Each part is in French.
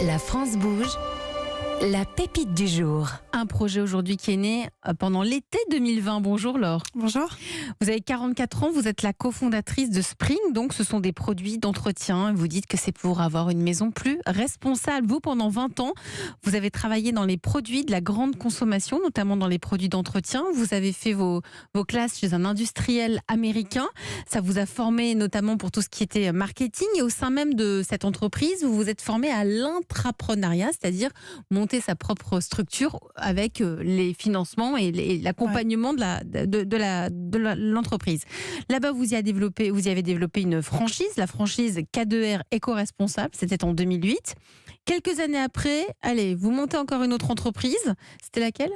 La France bouge, la pépite du jour. Un projet aujourd'hui qui est né pendant l'été 2020. Bonjour Laure. Bonjour. Vous avez 44 ans, vous êtes la cofondatrice de Spring, donc ce sont des produits d'entretien. Vous dites que c'est pour avoir une maison plus responsable. Vous, pendant 20 ans, vous avez travaillé dans les produits de la grande consommation, notamment dans les produits d'entretien. Vous avez fait vos classes chez un industriel américain. Ça vous a formé notamment pour tout ce qui était marketing. Et au sein même de cette entreprise, vous vous êtes formé à l'intrapreneuriat, c'est-à-dire monter sa propre structure avec les financements et l'accompagnement de l'entreprise. Là-bas, vous y avez développé une franchise, la franchise K2R éco-responsable. C'était en 2008. Quelques années après, allez, vous montez encore une autre entreprise. C'était laquelle ?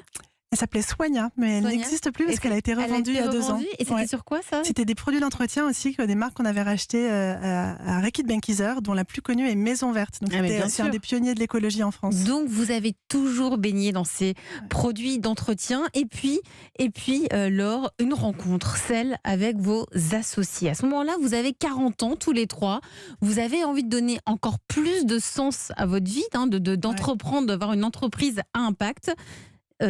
Elle s'appelait Soigna, mais elle n'existe plus parce qu'elle a été revendue il y a 2 ans. Et c'était sur quoi ça ? C'était des produits d'entretien aussi, des marques qu'on avait rachetées à Reckitt Benckiser, dont la plus connue est Maison Verte. Donc c'est un des pionniers de l'écologie en France. Donc vous avez toujours baigné dans ces produits d'entretien. Et puis Laure, une rencontre, celle avec vos associés. À ce moment-là, vous avez 40 ans tous les trois. Vous avez envie de donner encore plus de sens à votre vie, d'entreprendre, d'avoir une entreprise à impact.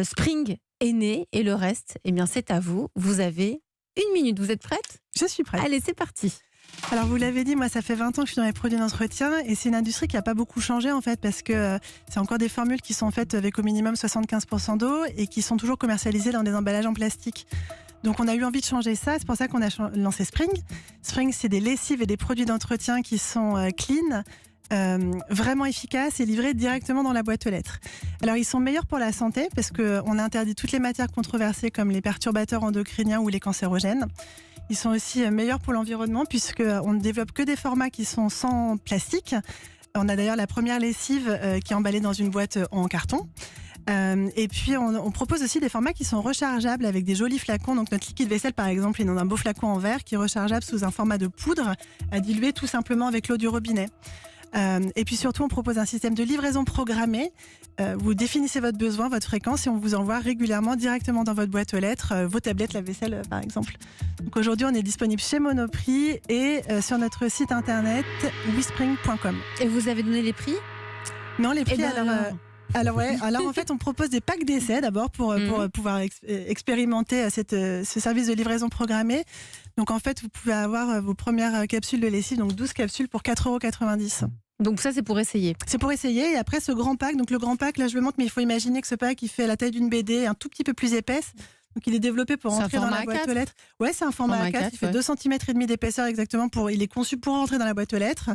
Spring est né et le reste, eh bien, c'est à vous. Vous avez 1 minute. Vous êtes prête ? Je suis prête. Allez, c'est parti. Alors vous l'avez dit, moi ça fait 20 ans que je suis dans les produits d'entretien et c'est une industrie qui n'a pas beaucoup changé en fait parce que c'est encore des formules qui sont faites avec au minimum 75% d'eau et qui sont toujours commercialisées dans des emballages en plastique. Donc on a eu envie de changer ça, c'est pour ça qu'on a lancé Spring. Spring, c'est des lessives et des produits d'entretien qui sont clean, vraiment efficaces et livrés directement dans la boîte aux lettres. Alors ils sont meilleurs pour la santé parce qu'on interdit toutes les matières controversées comme les perturbateurs endocriniens ou les cancérogènes. Ils sont aussi meilleurs pour l'environnement puisqu'on ne développe que des formats qui sont sans plastique. On a d'ailleurs la première lessive qui est emballée dans une boîte en carton. Et puis on propose aussi des formats qui sont rechargeables avec des jolis flacons. Donc notre liquide vaisselle par exemple est dans un beau flacon en verre qui est rechargeable sous un format de poudre à diluer tout simplement avec l'eau du robinet. Et puis surtout, on propose un système de livraison programmé. Vous définissez votre besoin, votre fréquence et on vous envoie régulièrement directement dans votre boîte aux lettres vos tablettes lave-vaisselle par exemple. Donc aujourd'hui, on est disponible chez Monoprix et sur notre site internet wespring.com. Et vous avez donné les prix ? Non, les prix alors en fait on propose des packs d'essai d'abord pour pouvoir expérimenter ce service de livraison programmée. Donc en fait vous pouvez avoir vos premières capsules de lessive, donc 12 capsules pour 4,90 €. Donc ça c'est pour essayer. C'est pour essayer et après ce grand pack, donc le grand pack là je le montre mais il faut imaginer que ce pack il fait la taille d'une BD, un tout petit peu plus épaisse. Donc il est développé pour rentrer dans la boîte aux lettres. Ouais, c'est un format A4, il fait 2,5 cm d'épaisseur exactement, il est conçu pour rentrer dans la boîte aux lettres.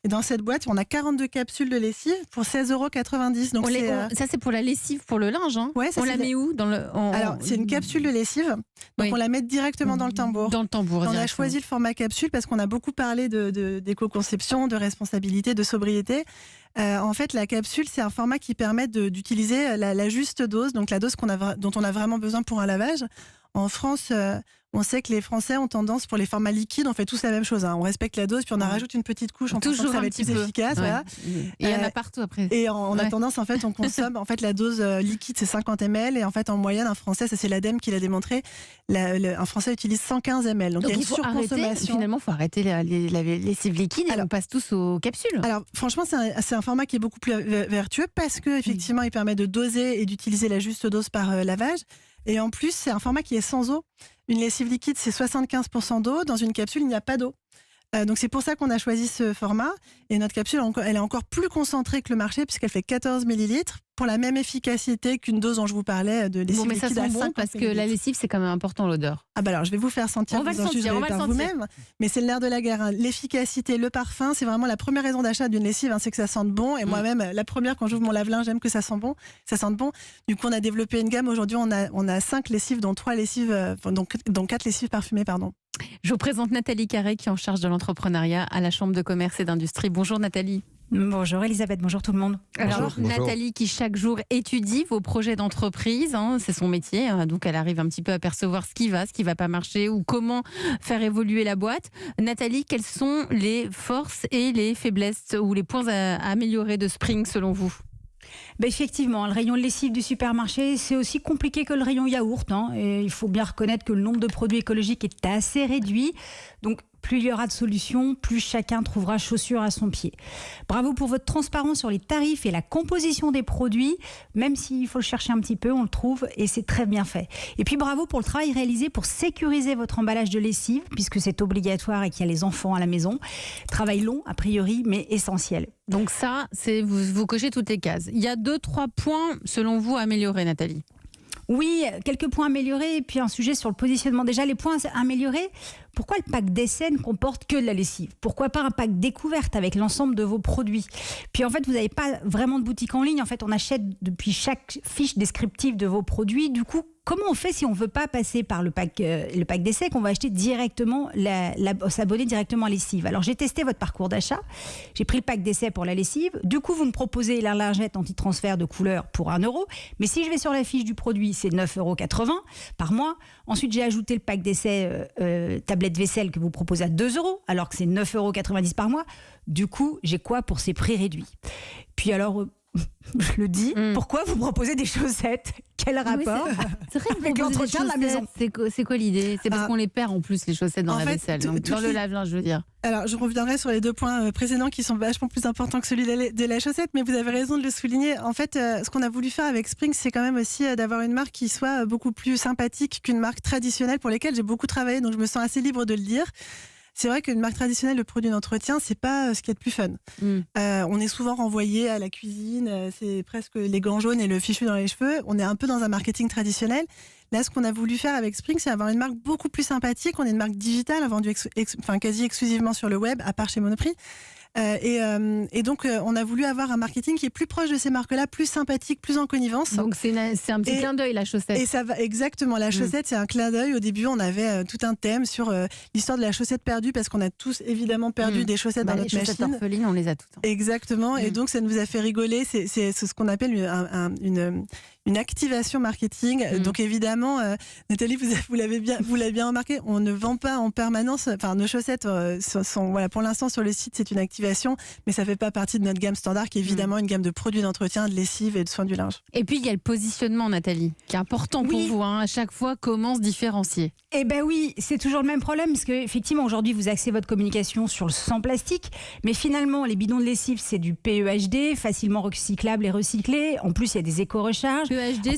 Et dans cette boîte, on a 42 capsules de lessive pour 16,90 €. Donc ça, c'est pour la lessive, pour le linge. Hein. Ouais, on la met où Alors, c'est une capsule de lessive. Donc, on la met directement dans le tambour. Dans le tambour, on a choisi le format capsule parce qu'on a beaucoup parlé d'éco-conception, de responsabilité, de sobriété. En fait, la capsule, c'est un format qui permet d'utiliser la juste dose, donc la dose dont on a vraiment besoin pour un lavage. En France, on sait que les Français ont tendance, pour les formats liquides, on fait tous la même chose. On respecte la dose, puis on en rajoute une petite couche. Toujours ça un va être plus efficace. Ouais. Voilà. Et il y en a partout après. Et on a tendance, en fait, on consomme. En fait, la dose liquide, c'est 50 ml. Et en fait, en moyenne, un Français, ça c'est l'ADEME qui l'a démontré, un Français utilise 115 ml. Donc il y a une surconsommation. Finalement, il faut arrêter la lessive liquide et on passe tous aux capsules. Alors, franchement, c'est un format qui est beaucoup plus vertueux parce qu'effectivement, il permet de doser et d'utiliser la juste dose par lavage. Et en plus, c'est un format qui est sans eau. Une lessive liquide, c'est 75% d'eau. Dans une capsule, il n'y a pas d'eau. Donc c'est pour ça qu'on a choisi ce format. Et notre capsule, elle est encore plus concentrée que le marché puisqu'elle fait 14 millilitres pour la même efficacité qu'une dose dont je vous parlais de lessive liquide. Mais ça sent bon parce que la lessive, c'est quand même important l'odeur. Ah bah alors, je vais vous faire sentir. On va le sentir vous-même. Mais c'est le nerf de la guerre. L'efficacité, le parfum, c'est vraiment la première raison d'achat d'une lessive, c'est que ça sente bon. Et moi-même, la première, quand j'ouvre mon lave-linge, j'aime que ça sente bon. Du coup, on a développé une gamme. Aujourd'hui, on a 5 lessives, dont 4 lessives parfumées, pardon. Je vous présente Nathalie Carré qui est en charge de l'entrepreneuriat à la Chambre de commerce et d'industrie. Bonjour Nathalie. Bonjour Elisabeth, bonjour tout le monde. Alors bonjour. Nathalie qui chaque jour étudie vos projets d'entreprise, c'est son métier, donc elle arrive un petit peu à percevoir ce qui va pas marcher ou comment faire évoluer la boîte. Nathalie, quelles sont les forces et les faiblesses ou les points à améliorer de Spring selon vous ? Effectivement, le rayon lessive du supermarché, c'est aussi compliqué que le rayon yaourt. Et il faut bien reconnaître que le nombre de produits écologiques est assez réduit. Donc, plus il y aura de solutions, plus chacun trouvera chaussure à son pied. Bravo pour votre transparence sur les tarifs et la composition des produits. Même s'il faut le chercher un petit peu, on le trouve et c'est très bien fait. Et puis bravo pour le travail réalisé pour sécuriser votre emballage de lessive, puisque c'est obligatoire et qu'il y a les enfants à la maison. Travail long, a priori, mais essentiel. Donc ça, vous cochez toutes les cases. Il y a 2-3 points, selon vous, à améliorer, Nathalie. Oui, quelques points améliorés et puis un sujet sur le positionnement. Déjà, les points améliorés, pourquoi le pack d'essai ne comporte que de la lessive ? Pourquoi pas un pack découverte avec l'ensemble de vos produits ? Puis en fait, vous n'avez pas vraiment de boutique en ligne. En fait, on achète depuis chaque fiche descriptive de vos produits. Du coup, comment on fait si on ne veut pas passer par le pack d'essai, qu'on va acheter directement, s'abonner directement à la lessive ? Alors, j'ai testé votre parcours d'achat. J'ai pris le pack d'essai pour la lessive. Du coup, vous me proposez la lingette anti-transfert de couleur pour 1 €. Mais si je vais sur la fiche du produit, c'est 9,80 € par mois. Ensuite, j'ai ajouté le pack d'essai tablette vaisselle que vous proposez à 2 €, alors que c'est 9,90 € par mois. Du coup, j'ai quoi pour ces prix réduits ? Puis alors... je le dis, pourquoi vous proposez des chaussettes ? Quel rapport c'est vrai avec l'entretien de la maison ? C'est quoi l'idée ? C'est parce qu'on les perd en plus, les chaussettes dans la vaisselle, donc dans le lave-linge, je veux dire. Alors, je reviendrai sur les 2 points précédents qui sont vachement plus importants que celui de la chaussette, mais vous avez raison de le souligner. En fait, ce qu'on a voulu faire avec Spring, c'est quand même aussi d'avoir une marque qui soit beaucoup plus sympathique qu'une marque traditionnelle pour lesquelles j'ai beaucoup travaillé, donc je me sens assez libre de le dire. C'est vrai qu'une marque traditionnelle, le produit d'entretien, c'est pas ce qu'il y a de plus fun. On est souvent renvoyé à la cuisine, c'est presque les gants jaunes et le fichu dans les cheveux. On est un peu dans un marketing traditionnel. Là, ce qu'on a voulu faire avec Spring, c'est avoir une marque beaucoup plus sympathique. On est une marque digitale, vendue quasi exclusivement sur le web, à part chez Monoprix. Et donc, on a voulu avoir un marketing qui est plus proche de ces marques-là, plus sympathique, plus en connivence. Donc, c'est un petit clin d'œil, la chaussette. Et ça va exactement. La chaussette, c'est un clin d'œil. Au début, on avait tout un thème sur l'histoire de la chaussette perdue, parce qu'on a tous évidemment perdu des chaussettes dans notre machine. Les chaussettes orphelines, on les a toutes. Exactement. Et donc, ça nous a fait rigoler. C'est ce qu'on appelle une activation marketing. Donc évidemment, Nathalie, vous l'avez bien remarqué, on ne vend pas en permanence. Enfin, nos chaussettes sont voilà, pour l'instant sur le site, c'est une activation, mais ça fait pas partie de notre gamme standard, qui est évidemment une gamme de produits d'entretien, de lessive et de soins du linge. Et puis il y a le positionnement, Nathalie, qui est important pour vous. À chaque fois, comment se différencier ? Eh ben oui, c'est toujours le même problème, parce que effectivement aujourd'hui vous axez votre communication sur le sans plastique, mais finalement les bidons de lessive c'est du PEHD, facilement recyclable et recyclé. En plus il y a des éco-recharges. PEHD,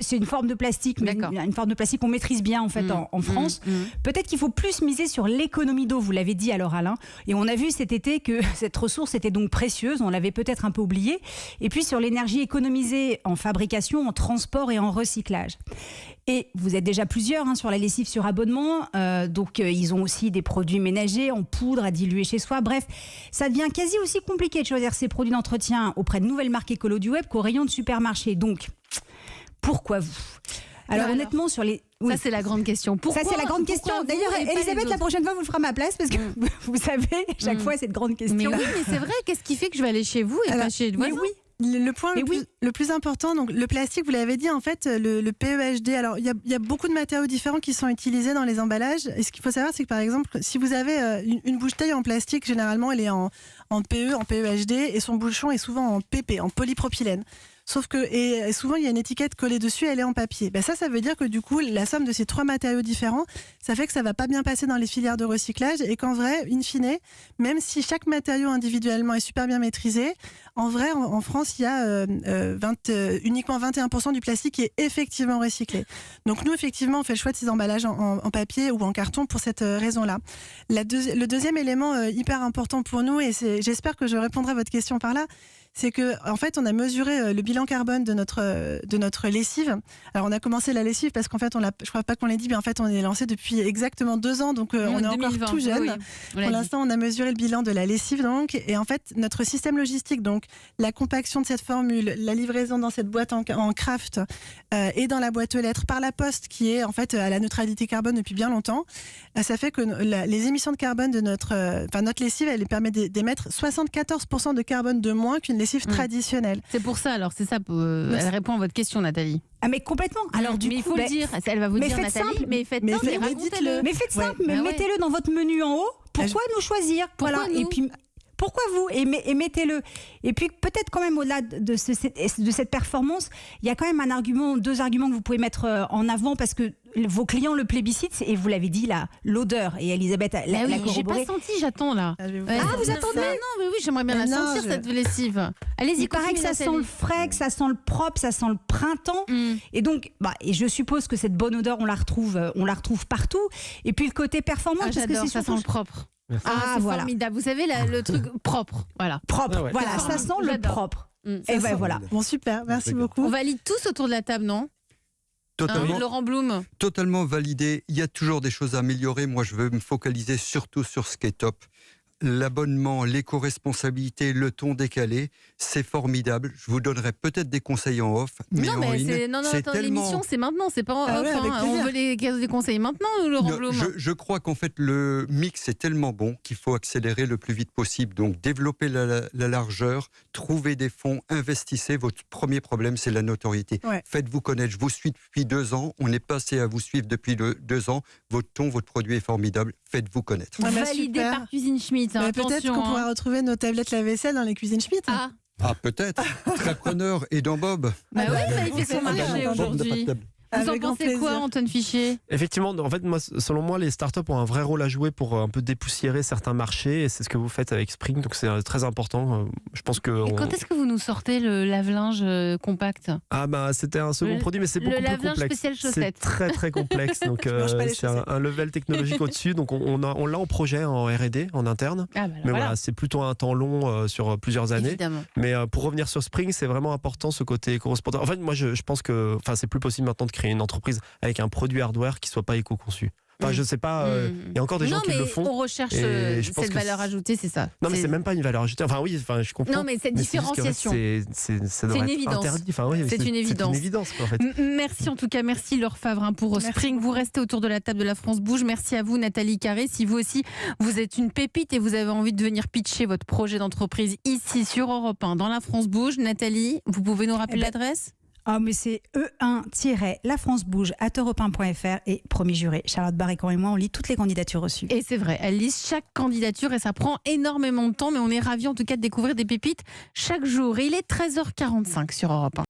c'est une forme de plastique, mais une forme de plastique qu'on maîtrise bien en fait en France. Peut-être qu'il faut plus miser sur l'économie d'eau, vous l'avez dit à l'oral, hein. Et on a vu cet été que cette ressource était donc précieuse, on l'avait peut-être un peu oubliée. Et puis sur l'énergie économisée en fabrication, en transport et en recyclage. Et vous êtes déjà plusieurs sur la lessive sur abonnement, donc ils ont aussi des produits ménagers en poudre à diluer chez soi. Bref, ça devient quasi aussi compliqué de choisir ces produits d'entretien auprès de nouvelles marques écolo du web qu'au rayon de supermarché. Donc, pourquoi vous ? Alors honnêtement, sur les... Oui. Ça, c'est la grande question. Pourquoi, ça, c'est la grande question. D'ailleurs, Elisabeth, la prochaine fois, vous le ferez à ma place, parce que vous savez, chaque fois, cette grande question. Mais oui, mais c'est vrai, qu'est-ce qui fait que je vais aller chez vous et pas chez le voisin ? Le point le plus important, donc le plastique, vous l'avez dit, en fait, le PEHD. Alors, il y a beaucoup de matériaux différents qui sont utilisés dans les emballages. Et ce qu'il faut savoir, c'est que par exemple, si vous avez une bouteille en plastique, généralement, elle est en PE, en PEHD, et son bouchon est souvent en PP, en polypropylène. Sauf que, et souvent, il y a une étiquette collée dessus, elle est en papier. Ben ça veut dire que du coup, la somme de ces 3 matériaux différents, ça fait que ça va pas bien passer dans les filières de recyclage, et qu'en vrai, in fine, même si chaque matériau individuellement est super bien maîtrisé, en vrai, en France, il y a uniquement 21% du plastique qui est effectivement recyclé. Donc nous, effectivement, on fait le choix de ces emballages en papier ou en carton pour cette raison-là. Le deuxième élément hyper important pour nous, et j'espère que je répondrai à votre question par là, c'est que en fait on a mesuré le bilan carbone de notre lessive. Alors on a commencé la lessive parce qu'en fait je crois pas qu'on l'ait dit, mais en fait on est lancé depuis exactement 2 ans, donc on est 2020, encore tout jeune. Oui, pour l'instant on a mesuré le bilan de la lessive, donc, et en fait notre système logistique, donc la compaction de cette formule, la livraison dans cette boîte en craft et dans la boîte aux lettres par la poste, qui est en fait à la neutralité carbone depuis bien longtemps, ça fait que les émissions de carbone de notre lessive, elle permet d'émettre 74% de carbone de moins qu'une lessive traditionnelle. C'est pour ça, alors c'est ça, elle répond à votre question, Nathalie. Ah mais complètement. Alors mais il faut le dire, elle va vous dire, Nathalie, simple. mais faites simple, dites-le. Mais faites simple, mettez-le dans votre menu en haut. Pourquoi nous choisir ? Pourquoi nous ? Et puis pourquoi vous et mettez-le. Et puis peut-être quand même au-delà de cette performance, il y a quand même deux arguments que vous pouvez mettre en avant parce que vos clients le plébiscitent et vous l'avez dit là, l'odeur. Et Elisabeth l'a J'ai corroboré. pas senti, j'attends là. vous attendez? Non, mais oui, j'aimerais bien la sentir cette lessive. Allez-y, Il paraît que ça sent le frais, que ça sent le propre, ça sent le printemps. Et donc, et je suppose que cette bonne odeur, on la retrouve partout. Et puis le côté performance, parce que j'adore, c'est ça sent le propre. C'est voilà. formidable. Vous savez, le truc propre. Voilà. Propre, Ah ouais. voilà, ça sent le J'adore. propre. Ça Et sent- voilà. Bon, super, merci D'accord. beaucoup. On valide tous autour de la table, non? Totalement, Laurent Blum. totalement validé. Il y a toujours des choses à améliorer. Moi, je veux me focaliser surtout sur ce qui est top. L'abonnement, l'éco-responsabilité, le ton décalé, c'est formidable. Je vous donnerai peut-être des conseils en off, mais Non, en mais ligne, attends, c'est l'émission, c'est maintenant, c'est pas en Ah off. ouais, avec On plaisir. veut des conseils maintenant, Laurent Non, Blum. je crois qu'en fait, le mix est tellement bon qu'il faut accélérer le plus vite possible. Donc, développer la largeur, trouver des fonds, investissez. Votre premier problème, c'est la notoriété. Ouais. Faites-vous connaître. Je vous suis depuis 2 ans. On est passé à vous suivre depuis 2 ans. Votre ton, votre produit est formidable. Faites-vous connaître. Ah bah, Validé super. par Cuisine Schmitt. Peut-être Attention, qu'on hein. pourra retrouver nos tablettes lave-vaisselle dans les cuisines Schmitt. Ah, Ah, peut-être. Très preneur. Et dans Bob. bah oui, il fait son Ah, marché bah, aujourd'hui. Vous en Avec grand pensez quoi, plaisir. Antoine Fichier? Effectivement, en fait, moi, selon moi, les startups ont un vrai rôle à jouer pour un peu dépoussiérer certains marchés, et c'est ce que vous faites avec Spring, donc c'est très important. Je pense que Et quand est-ce que vous nous sortez le lave-linge compact? c'était un second Le- produit, mais c'est le beaucoup plus lave-linge complexe. spécial C'est chaussettes. très très complexe, donc mange pas les c'est chaussettes. un level technologique au-dessus. Donc on l'a en projet en R&D en interne, Ah, bah mais voilà, voilà, c'est plutôt un temps long sur plusieurs années. évidemment. Mais pour revenir sur Spring, c'est vraiment important ce côté correspondant. En fait, moi, je pense que, c'est plus possible maintenant de créer une entreprise avec un produit hardware qui soit pas éco-conçu. Enfin, je sais pas. Il y a encore des gens non, qui mais le font. on recherche et je pense cette que valeur ajoutée, c'est ça. Non, mais c'est même pas une valeur ajoutée. Enfin, oui, je comprends. Non, mais cette Mais c'est juste qu'en fait, différenciation. ça devrait une être évidence. interdit. Enfin, oui, C'est une évidence. C'est une évidence, quoi, en fait. Merci en tout cas, merci Laure Favrin pour Merci Spring. Vous restez autour de la table de la France Bouge. Merci à vous Nathalie Carré. Si vous aussi, vous êtes une pépite et vous avez envie de venir pitcher votre projet d'entreprise ici sur Europe 1 dans la France Bouge, Nathalie, vous pouvez nous rappeler l'adresse? Ah, mais c'est E1-lafrancebouge@europe1.fr et promis juré, Charlotte Barricon et moi, on lit toutes les candidatures reçues. Et c'est vrai, elle lise chaque candidature et ça prend énormément de temps, mais on est ravis en tout cas de découvrir des pépites chaque jour. Et il est 13h45 sur Europe 1.